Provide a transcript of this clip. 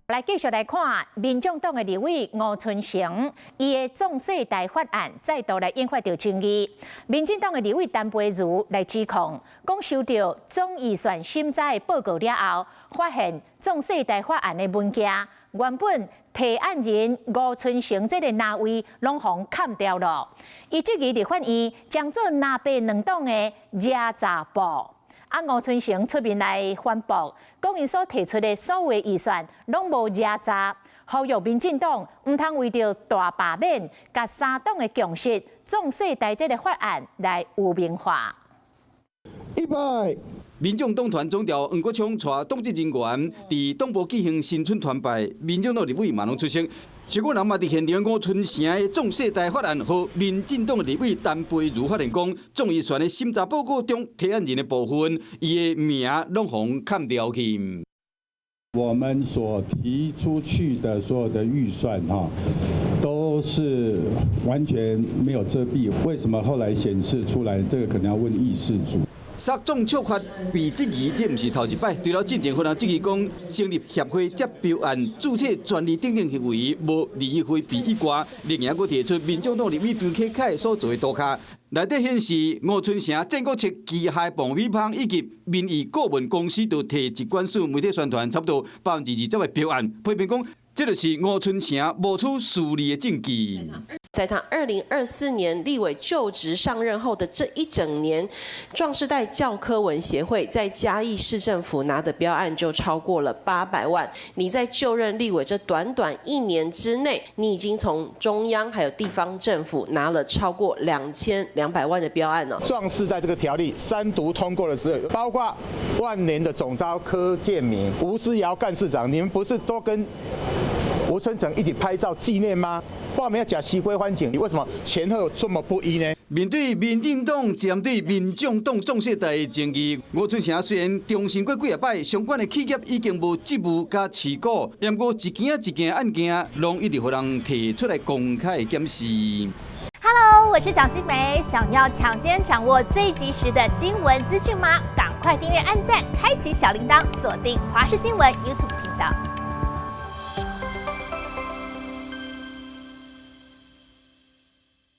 来继续来看，民众党的立委吴春成，伊的壮世代法案再度来引发到争议。民进党的立委陈培如来指控，讲收到总预算审查的报告了后，发现壮世代法案的文件原本提案人吴春成这个哪位拢互砍掉了。伊即日立法院将做南北两党的惹查布。吴春成出面来反驳，讲因所提出的所有预算拢无惹查，呼吁民进党唔通为着大罢免，甲三党的共识，壮世代这个法案来污名化。100。民众党团总调黄国昌带党职人员伫党部举行新春团拜，民众党立委嘛拢出席。结果人嘛伫现场吴春成的壮世代法案，和民进党的立委陈培如发现讲，众议员的审查报告中提案人的部分，伊的名拢互砍掉去。我们所提出去的所有的预算都是完全没有遮蔽。为什么后来显示出来？这个可能要问议事组。杀众触发被质疑，这毋是头一摆。除了进前分人质疑讲成立协会接标案、注册专利等等行为无利益非比以外，另外佫提出民众党立委张启凯所做的图卡，内底显示吴春成、郑国策、机械棒美芳以及民意顾问公司都提一管数媒体宣传差不多20%的标案，批评讲这就是吴春成无出事理的证据。在他2024年立委就职上任后的这一整年，壮世代教科文协会在嘉义市政府拿的标案就超过了800万。你在就任立委这短短1年之内，你已经从中央还有地方政府拿了超过2200万的标案了。壮世代这个条例3读通过的时候，包括万年的总召柯建铭、吴思瑶干事长，你们不是都跟吴春成一起拍照纪念吗？我们要讲西归欢景，你为什么前后这么不一呢？面对民进党针对民众党壮世代的争议，吴春成虽然重申过几啊摆，相关的企业已经无职务加持股，不过一件一件案件，拢一直互人提出来公开检视。Hello， 我是蒋欣梅，想要抢先掌握最及时的新闻资讯吗？赶快订阅、按赞、开启小铃铛，锁定华视新闻 YouTube 频道。